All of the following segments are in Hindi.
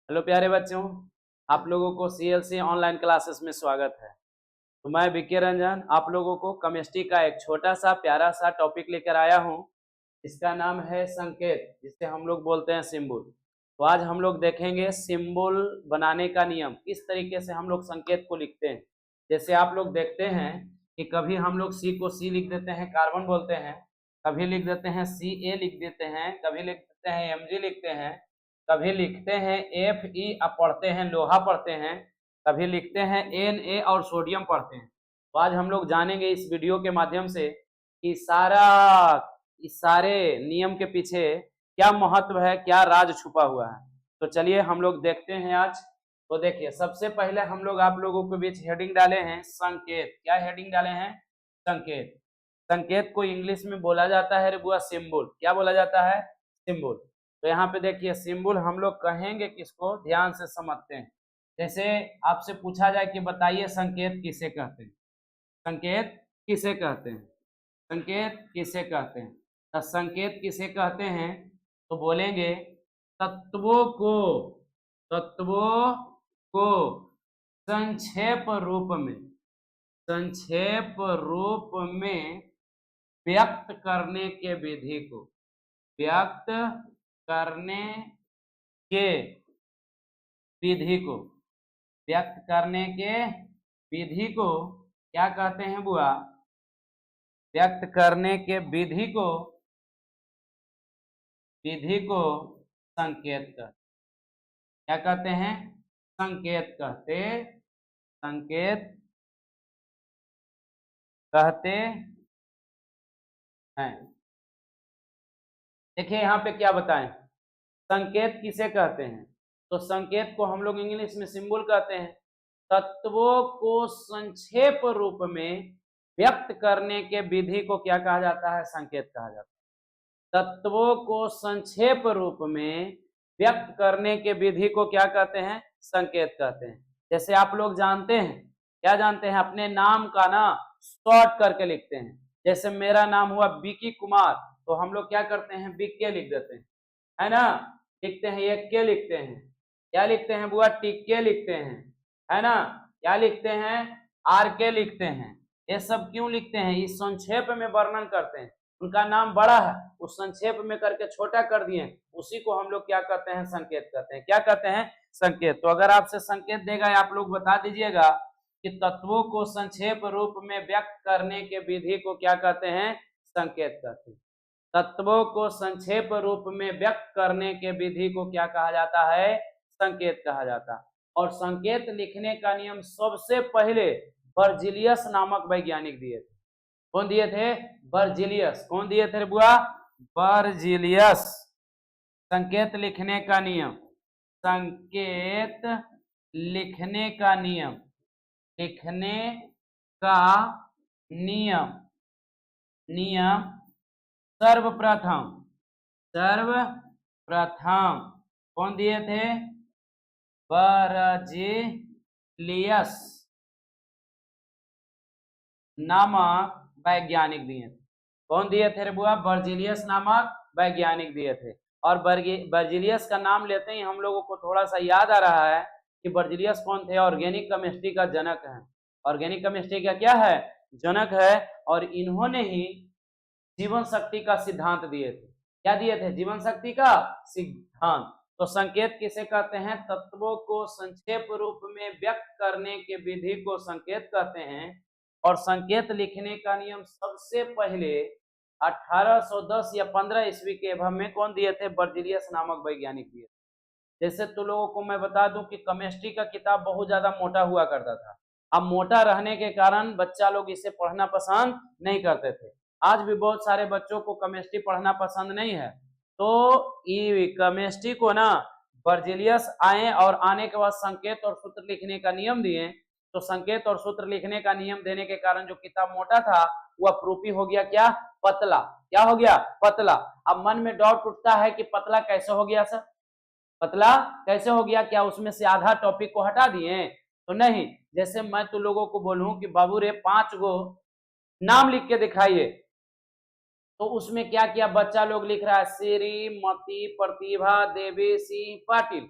हेलो प्यारे बच्चों, आप लोगों को सीएलसी ऑनलाइन क्लासेस में स्वागत है। तो मैं विके रंजन आप लोगों को केमिस्ट्री का एक छोटा सा प्यारा सा टॉपिक लेकर आया हूँ। इसका नाम है संकेत, जिसे हम लोग बोलते हैं सिंबल। तो आज हम लोग देखेंगे सिंबल बनाने का नियम, किस तरीके से हम लोग संकेत को लिखते हैं। जैसे आप लोग देखते हैं कि कभी हम लोग सी को सी लिख देते हैं, कार्बन बोलते हैं, कभी लिख देते हैं सी ए लिख देते हैं, कभी लिख देते हैं एम जी लिखते हैं, कभी लिखते हैं एफ ई अब पढ़ते हैं लोहा पढ़ते हैं, कभी लिखते हैं एन ए और सोडियम पढ़ते हैं। तो आज हम लोग जानेंगे इस वीडियो के माध्यम से कि इस सारे नियम के पीछे क्या महत्व है, क्या राज छुपा हुआ है। तो चलिए हम लोग देखते हैं आज। तो देखिए, सबसे पहले हम लोग आप लोगों के बीच हेडिंग डाले हैं संकेत। क्या हेडिंग डाले हैं? संकेत। संकेत को इंग्लिश में बोला जाता है रे बुआ सिंबल। क्या बोला जाता है? सिंबल। तो यहाँ पे देखिए, सिंबल हम लोग कहेंगे किसको, ध्यान से समझते हैं। जैसे आपसे पूछा जाए कि बताइए संकेत किसे कहते हैं, संकेत किसे कहते हैं, संकेत किसे कहते हैं। तो संकेत किसे कहते हैं तो बोलेंगे तत्वों को, तत्वों को संक्षेप रूप में, संक्षेप रूप में व्यक्त करने के विधि को, व्यक्त करने के विधि को, व्यक्त करने के विधि को क्या कहते हैं बुआ? व्यक्त करने के विधि को, विधि को संकेत कहते। क्या कहते हैं? संकेत कहते, संकेत कहते हैं। देखिए यहाँ पे क्या बताएं, संकेत किसे कहते हैं। तो संकेत को हम लोग इंग्लिश में सिंबल कहते हैं। तत्वों को संक्षेप रूप में व्यक्त करने के विधि को क्या कहा जाता है? संकेत कहा जाता है। तत्वों को संक्षेप रूप में व्यक्त करने के विधि को क्या कहते हैं? संकेत कहते हैं। जैसे आप लोग जानते हैं, क्या जानते हैं? अपने नाम का ना शॉर्ट करके लिखते हैं। जैसे मेरा नाम हुआ विकी कुमार, तो हम लोग क्या करते हैं? विक्के लिख देते हैं, है ना। लिखते हैं एक के लिखते हैं, क्या लिखते हैं बुआ? टिक्के लिखते हैं, है ना। क्या लिखते हैं? आर के लिखते हैं। ये सब क्यों लिखते हैं? इस संक्षेप में वर्णन करते हैं। उनका नाम बड़ा है, उस संक्षेप में करके छोटा कर दिए, उसी को हम लोग क्या कहते हैं? संकेत कहते हैं। क्या कहते हैं? संकेत। तो अगर आपसे संकेत देगा, आप लोग बता दीजिएगा कि तत्वों को संक्षेप रूप में व्यक्त करने के विधि को क्या कहते हैं? संकेत कहते हैं। तत्वों को संक्षेप रूप में व्यक्त करने के विधि को क्या कहा जाता है? संकेत कहा जाता है। और संकेत लिखने का नियम सबसे पहले बर्जिलियस नामक वैज्ञानिक दिए थे। कौन दिए थे? बर्जिलियस। कौन दिए थे बुआ? बर्जिलियस। संकेत लिखने का नियम, संकेत लिखने का नियम, लिखने का नियम, नियम सर्वप्रथम, सर्वप्रथम कौन दिए थे? बर्जिलियस नामक वैज्ञानिक दिए थे। कौन दिए थे रे बुआ? बर्जिलियस नामक वैज्ञानिक दिए थे। और बर्जिलियस का नाम लेते ही हम लोगों को थोड़ा सा याद आ रहा है कि बर्जिलियस कौन थे? ऑर्गेनिक केमिस्ट्री का जनक है। ऑर्गेनिक केमिस्ट्री का क्या है? जनक है। और इन्होंने ही जीवन शक्ति का सिद्धांत दिए थे। क्या दिए थे? जीवन शक्ति का सिद्धांत। तो संकेत किसे कहते हैं? तत्वों को संक्षेप रूप में व्यक्त करने के विधि को संकेत कहते हैं। और संकेत लिखने का नियम सबसे पहले 1810 या 15 ईस्वी के एवं में कौन दिए थे? बर्जिलियस नामक वैज्ञानिक दिए। जैसे तो लोगों को मैं बता दूं कि केमिस्ट्री का किताब बहुत ज्यादा मोटा हुआ करता था। अब मोटा रहने के कारण बच्चा लोग इसे पढ़ना पसंद नहीं करते थे। आज भी बहुत सारे बच्चों को केमिस्ट्री पढ़ना पसंद नहीं है। तो ये केमिस्ट्री को ना बर्जिलियस आए और आने के बाद संकेत और सूत्र लिखने का नियम दिए। तो संकेत और सूत्र लिखने का नियम देने के कारण जो किताब मोटा था वह प्रूफी हो गया क्या? पतला। क्या हो गया? पतला। अब मन में डाउट उठता है कि पतला कैसे हो गया सर? पतला कैसे हो गया? क्या उसमें से आधा टॉपिक को हटा दिए? तो नहीं। जैसे मैं तो लोगों को बोलूं कि बाबू रे 5 गो नाम लिख के दिखाइए, तो उसमें क्या किया बच्चा लोग लिख रहा है? श्रीमती प्रतिभा देवी सिंह पाटिल।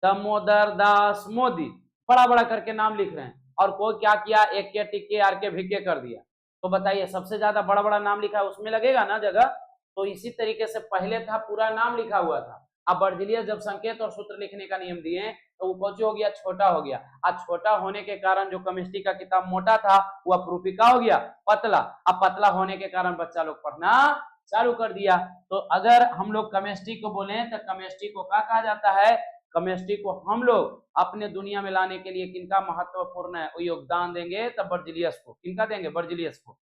दामोदर दास मोदी, बड़ा बड़ा करके नाम लिख रहे हैं। और कोई क्या किया, एक के टिक्के आर के भिक्के कर दिया। तो बताइए सबसे ज्यादा बड़ा बड़ा नाम लिखा है उसमें लगेगा ना जगह। तो इसी तरीके से पहले था पूरा नाम लिखा हुआ था। अब बर्जिलियस जब संकेत और सूत्र लिखने का नियम दिए तो वो कौन हो गया, छोटा हो गया। आज छोटा होने के कारण जो केमिस्ट्री का किताब मोटा था वो अब रूपिका हो गया पतला। अब पतला होने के कारण बच्चा लोग पढ़ना चालू कर दिया। तो अगर हम लोग केमिस्ट्री को बोले तो केमिस्ट्री को क्या कहा जाता है, केमिस्ट्री को हम लोग अपने दुनिया में लाने के लिए किनका महत्वपूर्ण है वो योगदान देंगे, तब बर्जिलियस को। किनका देंगे, बर्जिलियस को।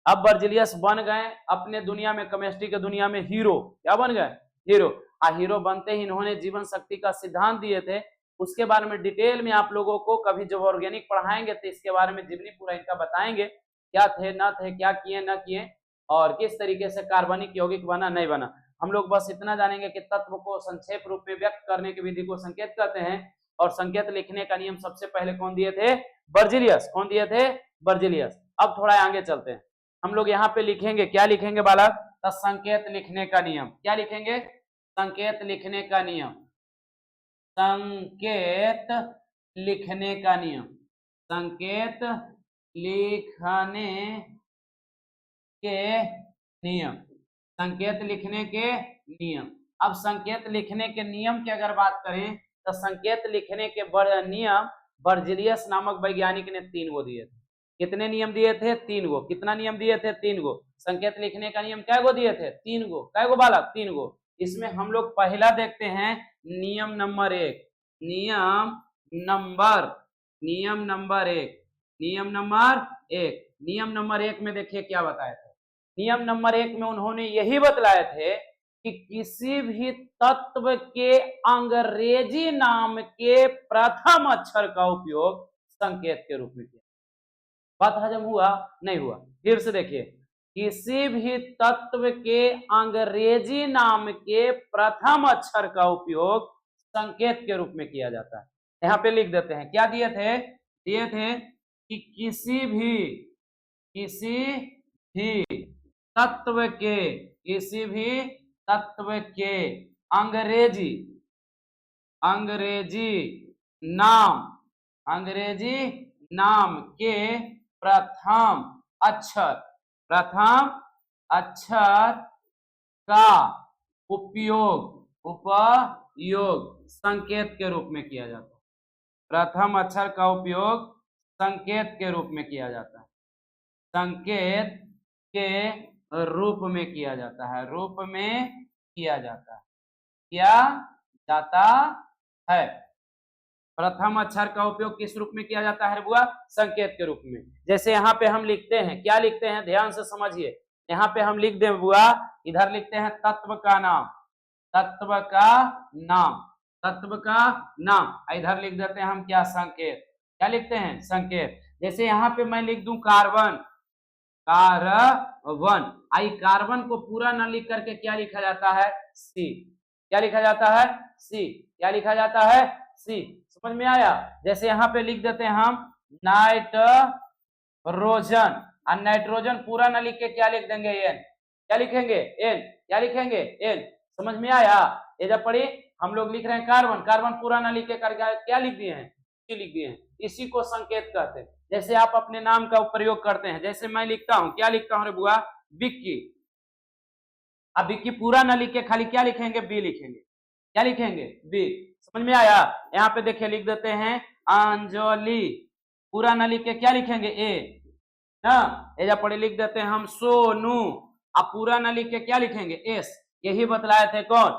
अब बर्जिलियस बन गए अपने दुनिया में, केमिस्ट्री के दुनिया में हीरो। क्या बन गए, हीरो। हीरो बनते ही इन्होंने जीवन शक्ति का सिद्धांत दिए थे। उसके बारे में डिटेल में आप लोगों को कभी जब ऑर्गेनिक पढ़ाएंगे तो इसके बारे में जीवनी पूरा इनका बताएंगे, क्या थे न थे, क्या किए न किए, और किस तरीके से कार्बनिक यौगिक बना नहीं बना। हम लोग बस इतना जानेंगे कि तत्व को संक्षेप रूप में व्यक्त करने की विधि को संकेत कहते हैं। और संकेत लिखने का नियम सबसे पहले कौन दिए थे, बर्जिलियस। कौन दिए थे, बर्जिलियस। अब थोड़ा आगे चलते हैं। हम लोग यहाँ पे लिखेंगे, क्या लिखेंगे बालक, तो संकेत लिखने का नियम। क्या लिखेंगे, संकेत लिखने का नियम। संकेत लिखने का नियम। संकेत लिखने के नियम। संकेत लिखने के नियम। अब संकेत लिखने के नियम की अगर बात करें तो संकेत लिखने के नियम बर्जिलियस नामक वैज्ञानिक ने 3 गो दिए थे। कितने नियम दिए थे, 3 गो। कितना नियम दिए थे, 3 गो। संकेत लिखने का नियम कै गो दिए थे, 3 गो। कै गो बालक, 3 गो। इसमें हम लोग पहला देखते हैं नियम नंबर 1। नियम नंबर 1। नियम नंबर 1। नियम नंबर 1 में देखिए क्या बताए थे। नियम नंबर 1 में उन्होंने यही बतलाए थे कि किसी भी तत्व के अंग्रेजी नाम के प्रथम अक्षर का उपयोग संकेत के रूप में किया। बात हजम हुआ, नहीं हुआ, फिर से देखिए। किसी भी तत्व के अंग्रेजी नाम के प्रथम अक्षर का उपयोग संकेत के रूप में किया जाता है। यहाँ पे लिख देते हैं, क्या दिए थे, दिए थे कि किसी भी तत्व के अंग्रेजी नाम के प्रथम अक्षर का उपयोग संकेत के रूप में किया जाता है। प्रथम अक्षर का उपयोग संकेत के रूप में किया जाता है। संकेत के रूप में किया जाता है। रूप में किया जाता है, किया जाता है। प्रथम अक्षर का उपयोग किस रूप में किया जाता है बुआ, संकेत के रूप में। जैसे यहाँ पे हम लिखते हैं, क्या लिखते हैं, ध्यान से समझिए। यहाँ पे हम लिख दें बुआ, इधर लिखते हैं तत्व का नाम, तत्व का नाम, तत्व का नाम। इधर लिख देते हैं हम क्या, संकेत। क्या लिखते हैं, संकेत। जैसे यहाँ पे मैं लिख दूं कार्बन, कार्बन। आई कार्बन को पूरा न लिख करके क्या लिखा जाता है, सी। क्या लिखा जाता है, सी। क्या लिखा जाता है, सी। समझ में आया। जैसे यहाँ पे लिख देते हैं हम नाइट्रोजन, और नाइट्रोजन पूरा न लिख के क्या लिख देंगे, एन। क्या लिखेंगे, एन। क्या लिखेंगे, एन। समझ में आया। ये जब पढ़ी, हम लोग लिख रहे हैं कार्बन, कार्बन पूरा न लिख के करके क्या लिख दिए हैं, लिख दिए हैं। इसी को संकेत कहते हैं। जैसे आप अपने नाम का प्रयोग करते हैं, जैसे मैं लिखता हूं, क्या लिखता हूं रे बुआ, विक्की। अब विक्की पूरा न लिख के खाली क्या लिखेंगे, बी लिखेंगे। क्या लिखेंगे, बी। समझ में आया। यहाँ पे देखिए लिख देते हैं अंजलि, पूरा न लिख के क्या लिखेंगे, ए ना। एजा पढ़े लिख देते हैं हम सोनू, अब पूरा न लिख के क्या लिखेंगे, एस। यही बतलाए थे कौन,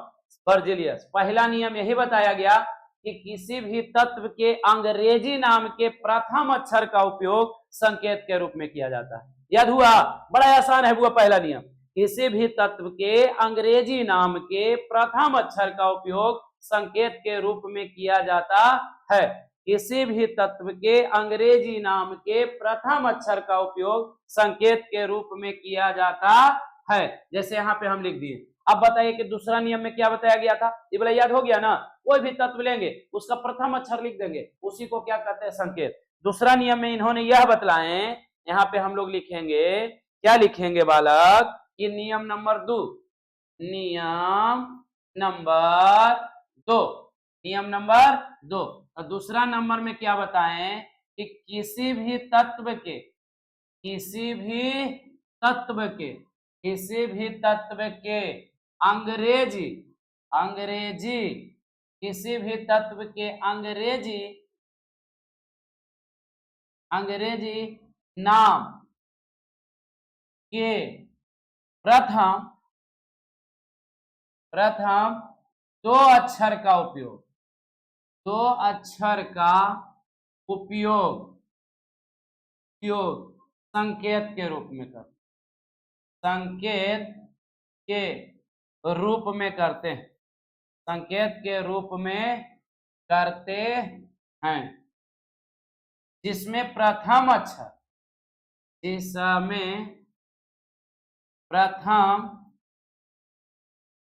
बर्जिलियस। पहला नियम यही बताया गया कि किसी भी तत्व के अंग्रेजी नाम के प्रथम अक्षर का उपयोग संकेत के रूप में किया जाता है। याद हुआ, बड़ा आसान है बुआ पहला नियम। किसी भी तत्व के अंग्रेजी नाम के प्रथम अक्षर का उपयोग संकेत के रूप में किया जाता है। किसी भी तत्व के अंग्रेजी नाम के प्रथम अक्षर का उपयोग संकेत के रूप में किया जाता है। जैसे यहाँ पे हम लिख दिए। अब बताइए कि दूसरा नियम में क्या बताया गया था, ये बोला याद हो गया ना। कोई भी तत्व लेंगे उसका प्रथम अक्षर लिख देंगे, उसी को क्या कहते हैं, संकेत। दूसरा नियम में इन्होंने यह बतलाए, यहाँ पे हम लोग लिखेंगे, क्या लिखेंगे बालक, कि नियम नंबर 2। नियम नंबर 2 नियम नंबर 2। और दूसरा नंबर में क्या बताएं कि किसी भी तत्व के अंग्रेजी किसी भी तत्व के अंग्रेजी नाम के प्रथम 2 अक्षर का उपयोग संकेत के रूप में करते हैं जिसमें प्रथम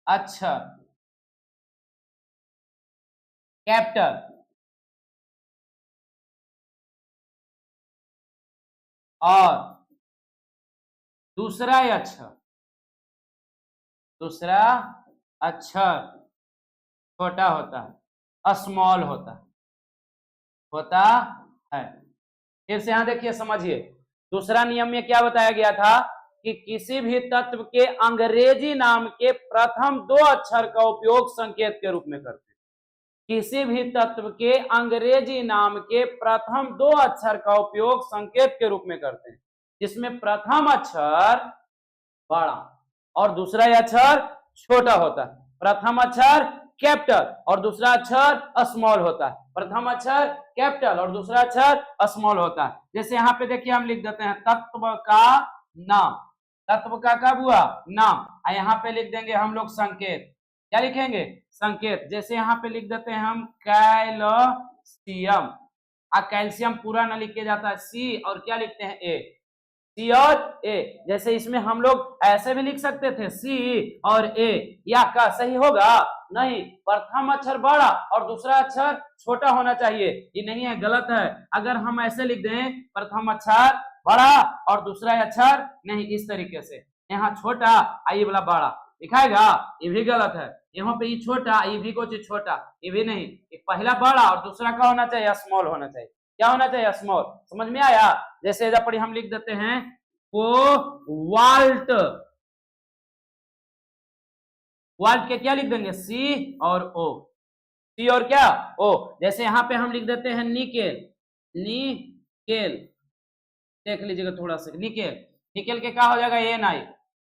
अक्षर कैपिटल और दूसरा अक्षर छोटा होता है, स्मॉल होता है। फिर से यहां देखिए, समझिए। दूसरा नियम में क्या बताया गया था कि किसी भी तत्व के अंग्रेजी नाम के प्रथम 2 अक्षर का उपयोग संकेत के रूप में करते हैं। किसी भी तत्व के अंग्रेजी नाम के प्रथम 2 अक्षर का उपयोग संकेत के रूप में करते हैं जिसमें प्रथम अक्षर बड़ा और दूसरा अक्षर छोटा होता है। प्रथम अक्षर कैपिटल और दूसरा अक्षर स्मॉल होता है। प्रथम अक्षर कैपिटल और दूसरा अक्षर स्मॉल होता है। जैसे यहाँ पे देखिए, हम लिख देते हैं तत्व का नाम। तत्व का कब हुआ? नाम। यहाँ पे लिख देंगे हम लोग संकेत। क्या लिखेंगे? संकेत। जैसे यहाँ पे लिख देते हैं हम कैल्शियम। कैल्शियम पूरा ना लिखे जाता है, सी और क्या लिखते हैं? ए। सी और ए। जैसे इसमें हम लोग ऐसे भी लिख सकते थे, सी और ए, या का सही होगा? नहीं, प्रथम अक्षर बड़ा और दूसरा अक्षर छोटा होना चाहिए। ये नहीं है, गलत है। अगर हम ऐसे लिख दें, प्रथम अक्षर बड़ा और दूसरा अक्षर नहीं, इस तरीके से, यहाँ छोटा आई वाला बड़ा दिखाएगा, ये भी गलत है। यहाँ पे ये छोटा, ये भी कुछ छोटा, ये भी नहीं। पहला बड़ा और दूसरा का होना चाहिए? स्मॉल होना चाहिए। क्या होना चाहिए? स्मॉल। समझ में आया? जैसे पढ़ी हम लिख देते हैं वाल्ट। वाल्ट के क्या लिख देंगे? सी और ओ। सी और क्या? ओ। जैसे यहां पे हम लिख देते हैं निकेल। निकेल देख लीजिएगा थोड़ा सा, निकेल। निकेल के क्या हो जाएगा? एन आई।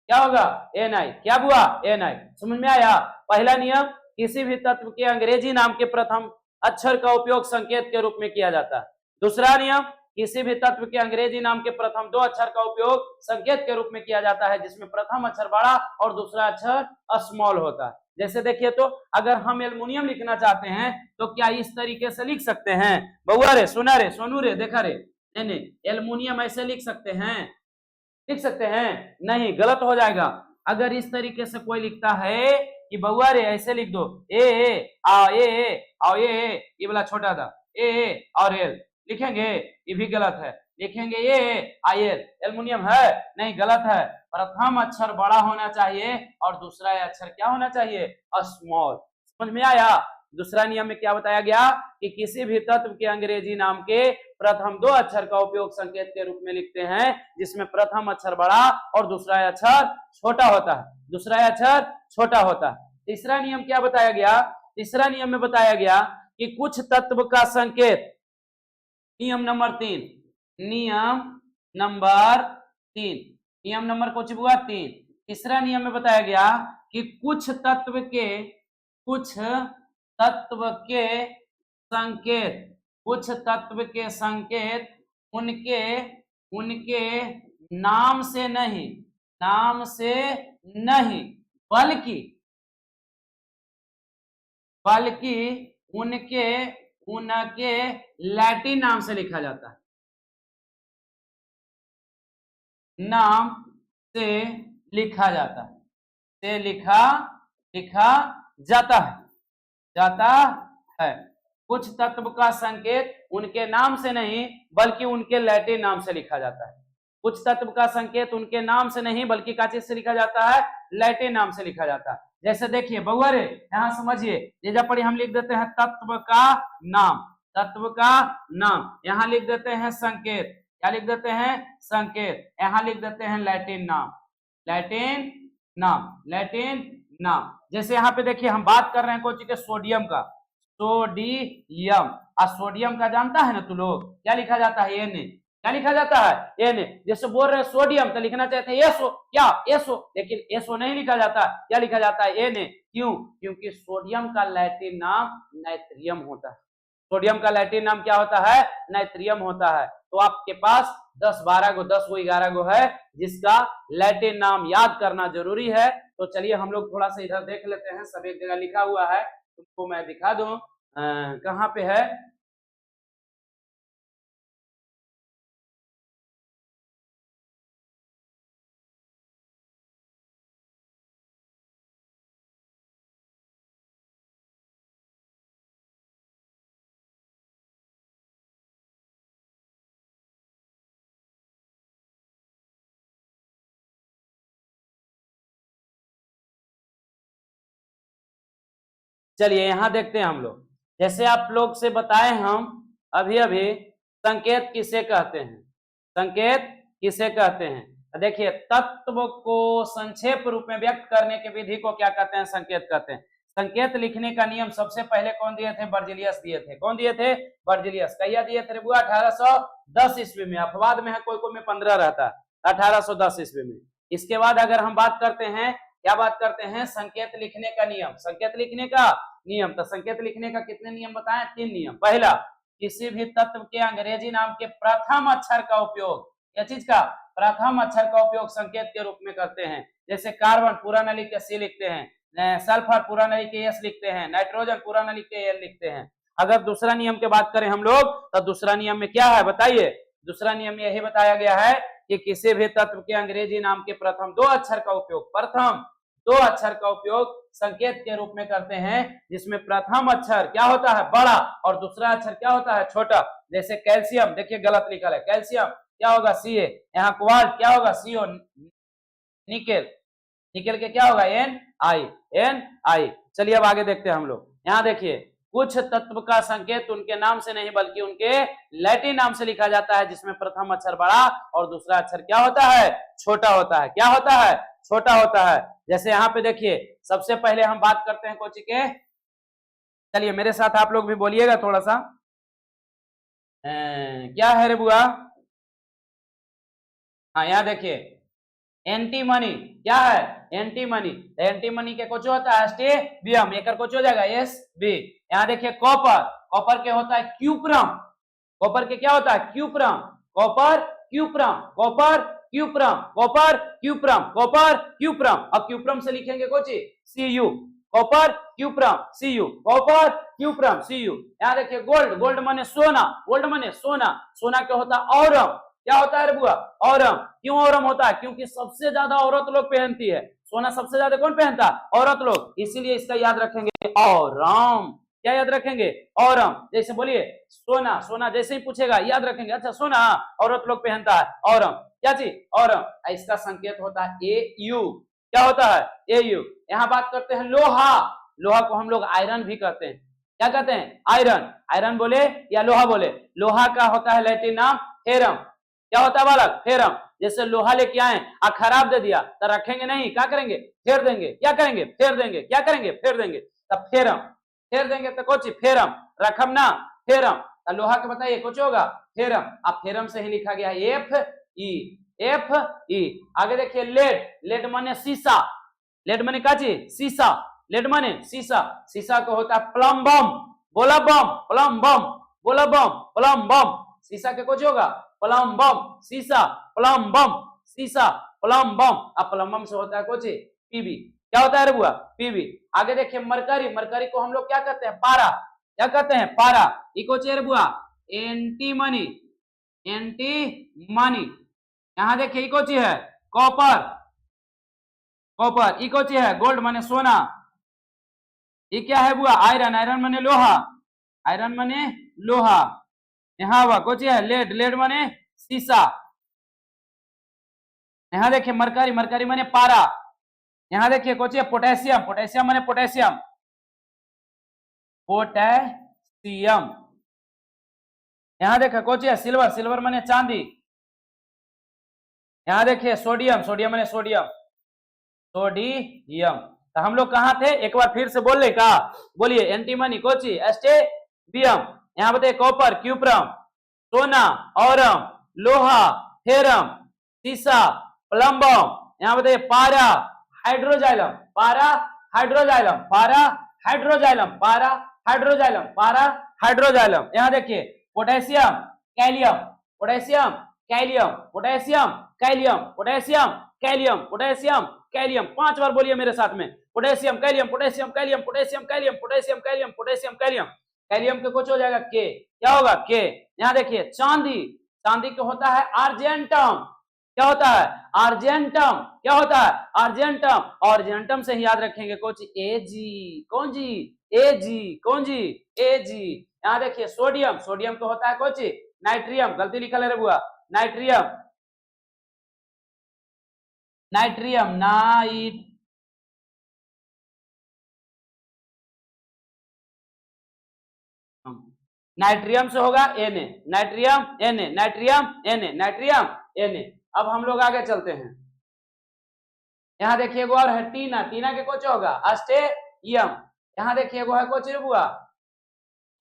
क्या होगा? एन आई। क्या हुआ? एन आई। समझ में आया? पहला नियम, किसी भी तत्व के अंग्रेजी नाम के प्रथम अक्षर का उपयोग संकेत के रूप में किया जाता है। दूसरा नियम, किसी भी तत्व के अंग्रेजी नाम के प्रथम 2 अक्षर का उपयोग संकेत के रूप में किया जाता है जिसमें प्रथम अक्षर बड़ा और दूसरा अक्षर स्मॉल होता है। जैसे देखिए, तो अगर हम एल्युमिनियम लिखना चाहते हैं तो क्या इस तरीके से लिख सकते हैं? बउआ रे, सुना रे, सोनू रे, देखा रे, नहीं, एल्युमिनियम ऐसे लिख सकते हैं? नहीं, गलत हो जाएगा। अगर इस तरीके से कोई लिखता है कि बउआ रे ऐसे लिख दो, ए आ ये वाला छोटा था, ए और एल लिखेंगे, ये भी गलत है। लिखेंगे ये आयल, एल्युमिनियम है? नहीं, गलत है। प्रथम अक्षर बड़ा होना चाहिए और दूसरा अक्षर क्या होना चाहिए? स्मॉल। समझ में आया? दूसरा नियम में क्या बताया गया कि किसी भी तत्व के अंग्रेजी नाम के प्रथम 2 अक्षर का उपयोग संकेत के रूप में लिखते हैं जिसमें प्रथम अक्षर बड़ा और दूसरा अक्षर छोटा होता है। तीसरा नियम क्या बताया गया? तीसरा नियम में बताया गया कि कुछ तत्व का संकेत, नियम नंबर 3, नियम नंबर कुछ हुआ 3। तीसरा नियम में बताया गया कि कुछ तत्व के संकेत उनके नाम से नहीं बल्कि उनके लैटिन नाम से लिखा जाता है। कुछ तत्व का संकेत उनके नाम से नहीं बल्कि उनके लैटिन नाम से लिखा जाता है। कुछ तत्व का संकेत उनके नाम से नहीं बल्कि का चीज से लिखा जाता है, लैटिन नाम से लिखा जाता है। जैसे देखिए बउआ रे, यहाँ समझिए, जेजा पढ़ी हम लिख देते हैं तत्व का नाम, तत्व का नाम, यहाँ लिख देते हैं संकेत, क्या लिख देते हैं, संकेत, यहाँ लिख देते हैं लैटिन नाम, लैटिन नाम, लैटिन नाम। जैसे यहाँ पे देखिए हम बात कर रहे हैं कोई के सोडियम का, सोडियम, और सोडियम का जानता है ना तू लोग, क्या लिखा जाता है, एन, क्या लिखा जाता है, एन। जैसे बोल रहे हैं सोडियम तो लिखना चाहते हैं एसओ, क्या एसओ, लेकिन एसओ नहीं लिखा जाता, क्या लिखा जाता है, एन। क्यों, क्योंकि सोडियम का लैटिन नाम नाइट्रियम होता है, सोडियम का लैटिन नाम क्या होता है, नाइट्रियम होता है। तो आपके पास 10-12 गो 10 गो 11 गो है जिसका लैटिन नाम याद करना जरूरी है। तो चलिए हम लोग थोड़ा सा इधर देख लेते हैं, सब एक जगह लिखा हुआ है, तुमको मैं दिखा दूं कहाँ पे है। चलिए यहाँ देखते हैं हम लोग, जैसे आप लोग से बताए हम अभी अभी, संकेत किसे कहते हैं, संकेत किसे कहते हैं। देखिए तत्व को संक्षेप रूप में व्यक्त करने की विधि को क्या कहते हैं, संकेत कहते हैं। संकेत लिखने का नियम सबसे पहले कौन दिए थे, बर्जिलियस दिए थे, कौन दिए थे, बर्जिलियस। कहिया दिए थे बुआ, 1810 ईस्वी में, अपवाद में है कोई कोई में 15 रहता है, 1810 ईस्वी में। इसके बाद अगर हम बात करते हैं, क्या बात करते हैं, संकेत लिखने का नियम, संकेत लिखने का नियम। तो संकेत लिखने का कितने नियम बताएं, 3 नियम। पहला, किसी भी तत्व के अंग्रेजी नाम के प्रथम अक्षर का उपयोग, क्या चीज का, प्रथम अक्षर का उपयोग संकेत के रूप में करते हैं। जैसे कार्बन पूरा न लिख के सी लिखते हैं, सल्फर पूरा न लिख के एस लिखते हैं, नाइट्रोजन पूरा न लिख के एल लिखते हैं। अगर दूसरा नियम की बात करें हम लोग, तो दूसरा नियम में क्या है बताइए, दूसरा नियम में यही बताया गया है कि किसी भी तत्व के अंग्रेजी नाम के प्रथम 2 अक्षर का उपयोग, प्रथम 2 अक्षर का उपयोग संकेत के रूप में करते हैं, जिसमें प्रथम अक्षर क्या होता है, बड़ा, और दूसरा अक्षर क्या होता है, छोटा। जैसे कैल्शियम, देखिए गलत लिखा है, कैल्शियम क्या होगा, सी ए, यहाँ क्वार्ट क्या होगा, सीओ, निकेल, निकेल के क्या होगा, एन आई, एन आई। चलिए अब आगे देखते हैं हम लोग। यहाँ देखिए, कुछ तत्व का संकेत उनके नाम से नहीं बल्कि उनके लैटिन नाम से लिखा जाता है, जिसमें प्रथम अक्षर बड़ा और दूसरा अक्षर क्या होता है, छोटा होता है, क्या होता है, छोटा होता है। जैसे यहाँ पे देखिए, सबसे पहले हम बात करते हैं कोची के, चलिए मेरे साथ आप लोग भी बोलिएगा थोड़ा सा, क्या है रे बुआ, हाँ यहाँ देखिए, एंटीमनी क्या है, एंटीमनी, एंटीमनी के कुछ होता है स्टेबियम, एक कुछ हो जाएगा एस बी। यहाँ देखिए कॉपर, कॉपर के होता है क्यूप्रम, कॉपर के क्या होता है, cuprum, copper cuprum, copper cuprum, copper cuprum, copper cuprum. अब क्यूप्रम से लिखेंगे कुछ C U, copper cuprum C U, copper cuprum C U. यहाँ देखिए गोल्ड, गोल्ड माने सोना, गोल्ड माने सोना, सोना क्या होता है, औरम, क्या होता है रे बुआ, औरम। क्यों औरम होता है, क्योंकि सबसे ज्यादा औरत लोग पहनती है सोना, सबसे ज्यादा कौन पहनता है, औरत लोग, इसीलिए इसका याद रखेंगे औरम, क्या याद रखेंगे, औरम। जैसे बोलिए सोना, सोना जैसे ही पूछेगा याद रखेंगे, अच्छा सोना औरत लोग पहनता है, औरम, क्या चीज, औरम। इसका संकेत होता है ए यू, क्या होता है, ए यू। यहाँ बात करते हैं लोहा, लोहा को हम लोग आयरन भी कहते हैं, क्या कहते हैं, आयरन, आयरन बोले या लोहा बोले। लोहा का होता है लैटिन नाम फेरम, क्या होता है बालक, फेरम। जैसे लोहा लेके आए और खराब दे दिया तो रखेंगे नहीं, क्या करेंगे, फेर देंगे, क्या करेंगे, फेर देंगे, क्या करेंगे, फेर देंगे। तब फेरम, फेर देंगे तो कुछ फेरम, रखम ना फेरम। तो लोहा के बताइए कुछ होगा, फेरम। अब फेरम से ही लिखा गया है एफ ई, एफ ई। आगे देखिए लेड, लेड माने शीशा, लेड माने क्या चीज, शीशा, लेड माने शीशा। शीशा को होता है प्लम बम, बोला बम, प्लम बम, बोला बम, प्लम बम। शीशा के कुछ होगा, प्लम बम, शीशा, प्लम बम, शीशा, प्लम बम। अब प्लम बम से होता है कुछ पीबी, क्या होता है रे बुआ, पीबी। आगे देखिए मरकरी, मरकरी को हम लोग क्या कहते हैं, पारा, क्या कहते हैं, पारा। इको रे बुआ एंटीमनी, एंटीमनी। यहाँ देखिए इको है कॉपर, कॉपर। इको है गोल्ड माने सोना। ये क्या है बुआ, आयरन, आयरन माने लोहा, आयरन माने लोहा। यहाँ हुआ कुछ है लेड, लेड माने शीशा, यहाँ देखिए मरकरी, मरकरी माने पारा। यहाँ देखिए कोची पोटेशियम, पोटेशियम माने पोटेशियम, पोटेशियम। यहाँ देखिए कोची सिल्वर, सिल्वर माने चांदी। यहाँ देखिए सोडियम, सोडियम माने सोडियम, सोडियम। तो हम लोग कहाँ थे, एक बार फिर से बोल ले का, बोलिए। एंटीमनी कोची एस्टेबियम। यहाँ बताइए कॉपर, क्यूप्रम, सोना, औरम, लोहा, फेरम, सीसा, प्लम्बम। यहाँ बताइए पारा, हाइड्रोजाइलम, पारा हाइड्रोजाइलम, पारा हाइड्रोजाइलम, पारा हाइड्रोजाइलम, पारा हाइड्रोजाइलम। यहाँ देखिए potassium, कैलियम, potassium, कैलियम, potassium, कैलियम, potassium, कैलियम, potassium, कैलियम। 5 बार बोलिए मेरे साथ में, potassium, कैलियम, potassium, कैलियम, potassium, कैलियम, potassium, कैलियम, potassium, कैलियम। कैलियम के कुछ हो जाएगा के, क्या होगा के। यहाँ देखिए चांदी, चांदी को होता है आर्जेंटम, क्या होता है आर्जेंटम, क्या होता है आर्जेंटम। आर्जेंटम से ही याद रखेंगे कुछ एजी, कौन जी एजी, कौन जी एजी। यहाँ देखिए सोडियम, सोडियम को होता है कुछ नाइट्रियम, गलती लिखा ले रे बुआ, नाइट्रियम, नाइट्रियम, नाइट्रियम से होगा Na, नाइट्रियम Na, नाइट्रियम Na, नाइट्रियम Na। अब हम लोग आगे चलते हैं। यहाँ देखिए एगो और है टीना, टीना के कुछ होगा अस्टेयम। यहाँ देखिए एगो है कुछ बुआ।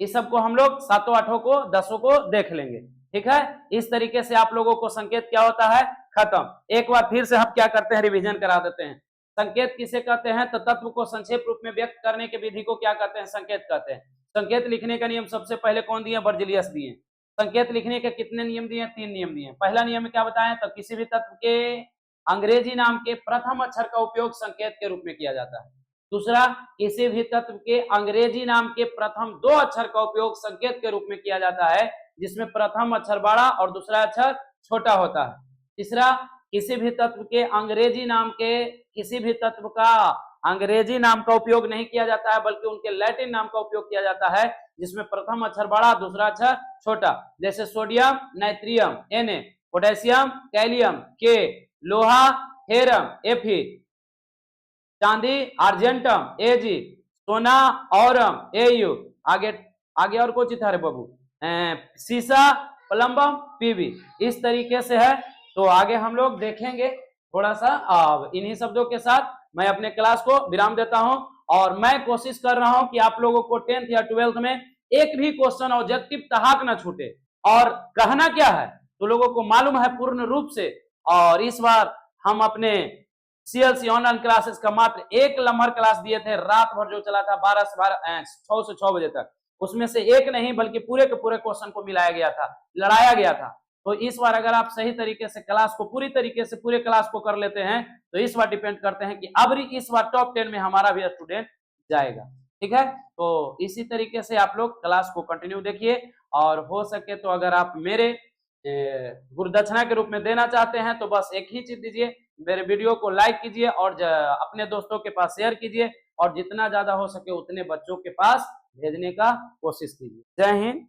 इस सबको हम लोग 7 8 को 10 को देख लेंगे, ठीक है। इस तरीके से आप लोगों को संकेत क्या होता है खत्म। एक बार फिर से हम क्या करते हैं, रिवीजन करा देते हैं। संकेत किसे कहते हैं, तो तत्व को संक्षेप रूप में व्यक्त करने के विधि को क्या कहते हैं, संकेत कहते हैं। संकेत लिखने का नियम सबसे पहले कौन दिए, बर्जिलियस दिए। संकेत लिखने के कितने नियम दिए, 3 नियम दिए। पहला नियम क्या बताएं, तो किसी भी तत्व के अंग्रेजी नाम के प्रथम अक्षर का उपयोग संकेत के रूप में किया जाता है। दूसरा, किसी भी तत्व के अंग्रेजी नाम के प्रथम 2 अक्षर का उपयोग संकेत के रूप में किया जाता है, जिसमें प्रथम अक्षर बड़ा और दूसरा अक्षर छोटा होता है। तीसरा, किसी भी तत्व के अंग्रेजी नाम के, किसी भी तत्व का अंग्रेजी नाम का उपयोग नहीं किया जाता है, बल्कि उनके लैटिन नाम का उपयोग किया जाता है, जिसमें प्रथम अक्षर बड़ा दूसरा अक्षर छोटा। जैसे सोडियम नाइट्रियम Na, पोटेशियम कैलियम के, लोहा हेरम Fe, चांदी आर्जेंटम Ag, सोना औरम Au। आगे आगे और कुछ था रे बाबू, सीसा प्लम्बम Pb। इस तरीके से है। तो आगे हम लोग देखेंगे थोड़ा सा। अब इन्हीं शब्दों के साथ मैं अपने क्लास को विराम देता हूं, और मैं कोशिश कर रहा हूं कि आप लोगों को 10th या 12th में एक भी क्वेश्चन ऑब्जेक्टिव तहाक ना छूटे। और कहना क्या है तो लोगों को मालूम है पूर्ण रूप से। और इस बार हम अपने CLC ऑनलाइन क्लासेस का मात्र एक लम्हर क्लास दिए थे, रात भर जो चला था 12 से 12 6 से 6 बजे तक। उसमें से एक नहीं बल्कि पूरे के पूरे क्वेश्चन को मिलाया गया था, लड़ाया गया था। तो इस बार अगर आप सही तरीके से क्लास को पूरी तरीके से पूरे क्लास को कर लेते हैं, तो इस बार डिपेंड करते हैं कि अब इस बार टॉप 10 में हमारा भी स्टूडेंट जाएगा, ठीक है। तो इसी तरीके से आप लोग क्लास को कंटिन्यू देखिए, और हो सके तो अगर आप मेरे गुरुदक्षिणा के रूप में देना चाहते हैं तो बस एक ही चीज दीजिए, मेरे वीडियो को लाइक कीजिए और अपने दोस्तों के पास शेयर कीजिए, और जितना ज्यादा हो सके उतने बच्चों के पास भेजने का कोशिश कीजिए। जय हिंद।